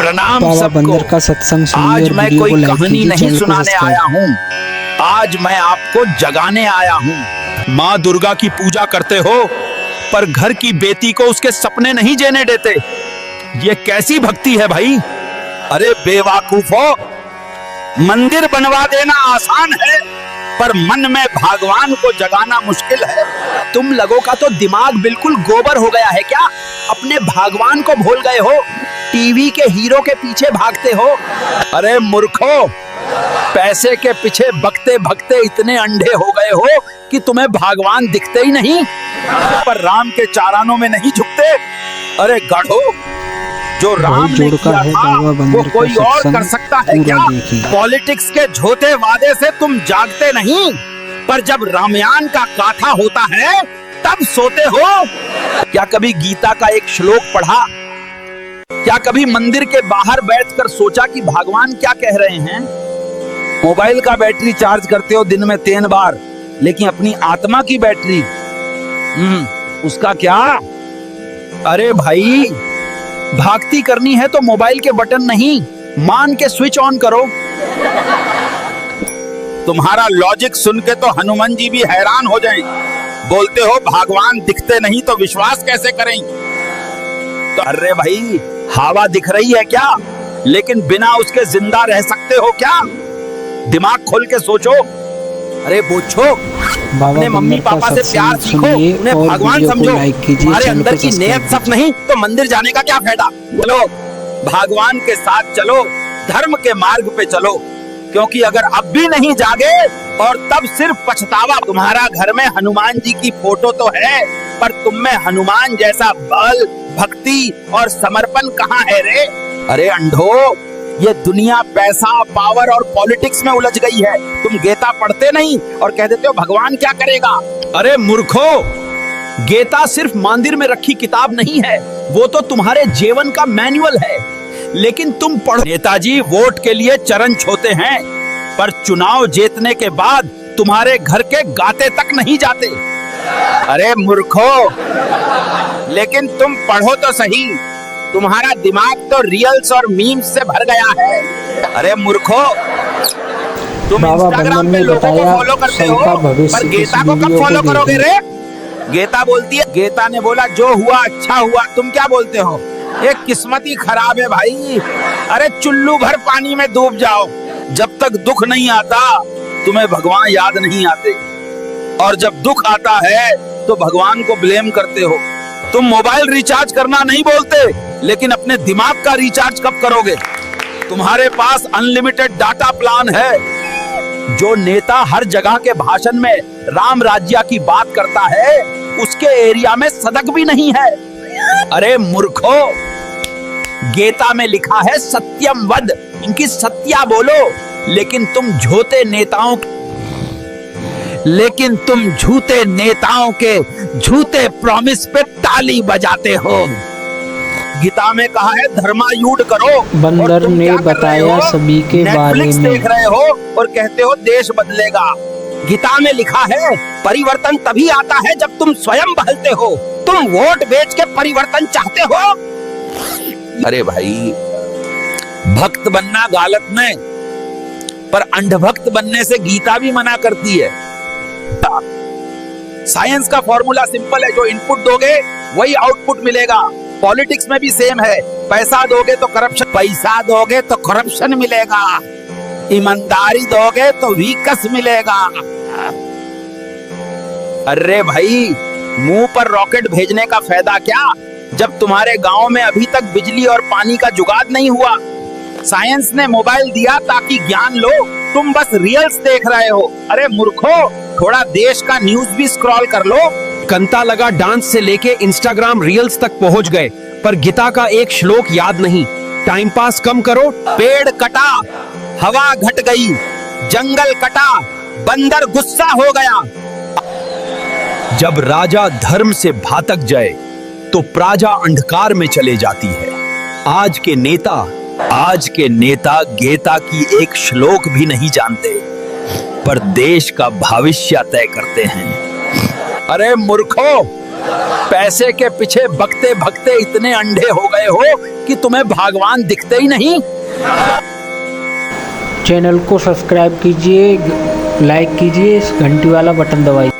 प्रणाम बाबा बंदर सबको। का सत्संग सुनिए आज और मैं वीडियो को कोई लाइक कहानी कीजिए, नहीं चैनल को सुनाने सब्सक्राइब आया हूँ, आज मैं आपको जगाने आया हूँ। माँ दुर्गा की पूजा करते हो पर घर की बेटी को उसके सपने नहीं जीने देते, ये कैसी भक्ति है भाई? अरे बेवकूफो, मंदिर बनवा देना आसान है पर मन में भगवान को जगाना मुश्किल है। तुम लोगों का तो दिमाग बिल्कुल गोबर हो गया है क्या? अपने भगवान को भूल गए हो, टीवी के हीरो के पीछे भागते हो। अरे मूर्खो, पैसे के पीछे भगते भगते इतने अंधे हो गए हो कि तुम्हें भगवान दिखते ही नहीं, पर राम के चरणों में नहीं झुकते। अरे गढ़ो, जो राम ने किया था वो कोई और कर सकता है क्या? पॉलिटिक्स के झूठे वादे से तुम जागते नहीं, पर जब रामायण का गाथा होता है तब सोते हो। क्या कभी गीता का एक श्लोक पढ़ा? क्या कभी मंदिर के बाहर बैठकर सोचा कि भगवान क्या कह रहे हैं? मोबाइल का बैटरी चार्ज करते हो दिन में 3 बार, लेकिन अपनी आत्मा की बैटरी उसका क्या? अरे भाई, भक्ति करनी है तो मोबाइल के बटन नहीं, मान के स्विच ऑन करो। तुम्हारा लॉजिक सुन के तो हनुमान जी भी हैरान हो जाएं। बोलते हो भगवान दिखते नहीं तो विश्वास कैसे करें? तो अरे भाई, हवा दिख रही है क्या? लेकिन बिना उसके जिंदा रह सकते हो क्या? दिमाग खोल के सोचो। अरे बोझो, अपने मम्मी पापा से प्यार सीखो, उन्हें भगवान समझो। तुम्हारे अंदर की नीयत साफ नहीं तो मंदिर जाने का क्या फायदा? चलो भगवान के साथ चलो, धर्म के मार्ग पे चलो, क्योंकि अगर अब भी नहीं जागे और तब सिर्फ पछतावा। तुम्हारा घर में हनुमान जी की फोटो तो है, पर तुम में हनुमान जैसा बल, भक्ति और समर्पण कहाँ है रे? अरे अंधो, ये दुनिया पैसा, पावर और पॉलिटिक्स में उलझ गई है। तुम गीता पढ़ते नहीं और कह देते हो भगवान क्या करेगा? अरे मूर्खो, गीता सिर्फ मंदिर में रखी किताब नहीं है, वो तो तुम्हारे जीवन का मैनुअल है। लेकिन तुम पढ़ो, नेताजी वोट के लिए चरण छूते हैं, पर चुनाव जीतने के बाद तुम्हारे घर के गाते तक नहीं जाते। अरे मूर्खो, लेकिन तुम पढ़ो तो सही, तुम्हारा दिमाग तो रील्स और मीम्स से भर गया है। अरे मूर्खो, तुम इंस्टाग्राम पे लोगों को फॉलो करते हो, पर गीता को कब फॉलो करोगे रे? गीता बोलती है, गीता ने बोला जो हुआ अच्छा हुआ, तुम क्या बोलते हो? एक किस्मत ही खराब है भाई। अरे चुल्लू भर पानी में डूब जाओ, जब तक दुख नहीं आता तुम्हें भगवान याद नहीं आते, और जब दुख आता है तो भगवान को ब्लेम करते हो। तुम मोबाइल रिचार्ज करना नहीं बोलते, लेकिन अपने दिमाग का रिचार्ज कब करोगे? तुम्हारे पास अनलिमिटेड डाटा प्लान है। जो नेता हर जगह के भाषण में राम राज्य की बात करता है, उसके एरिया में सड़क भी नहीं है। अरे मूर्खो, गीता में लिखा है सत्यम वद, इनकी सत्या बोलो, लेकिन तुम झूठे नेताओं के झूठे प्रॉमिस पे ताली बजाते हो। गीता में कहा है धर्मायुद्ध करो, बंदर ने बताया सभी के बारे में। देख रहे हो और कहते हो देश बदलेगा। गीता में लिखा है परिवर्तन तभी आता है जब तुम स्वयं बदलते हो। तुम वोट बेच के परिवर्तन चाहते हो? अरे भाई, भक्त बनना गलत नहीं, पर अंधभक्त बनने से गीता भी मना करती है। साइंस का फॉर्मूला सिंपल है, जो इनपुट दोगे वही आउटपुट मिलेगा। पॉलिटिक्स में भी सेम है, पैसा दोगे तो करप्शन मिलेगा, ईमानदारी दोगे तो विकास मिलेगा। अरे भाई, मुंह पर रॉकेट भेजने का फायदा क्या, जब तुम्हारे गांव में अभी तक बिजली और पानी का जुगाड़ नहीं हुआ? साइंस ने मोबाइल दिया ताकि ज्ञान लो, तुम बस रील्स देख रहे हो। अरे मूर्खो, थोड़ा देश का न्यूज भी स्क्रॉल कर लो। कंता लगा डांस से लेके इंस्टाग्राम रील्स तक पहुंच गए, पर गीता का एक श्लोक याद नहीं। टाइम पास कम करो। पेड़ कटा, हवा घट गई, जंगल कटा, बंदर गुस्सा हो गया। जब राजा धर्म से भाटक जाए तो प्रजा अंधकार में चले जाती है। आज के नेता गीता की एक श्लोक भी नहीं जानते, पर देश का भविष्य तय करते हैं। अरे मूर्खो, पैसे के पीछे भगते भगते इतने अंधे हो गए हो कि तुम्हें भगवान दिखते ही नहीं। चैनल को सब्सक्राइब कीजिए, लाइक कीजिए, घंटी वाला बटन दबाइए।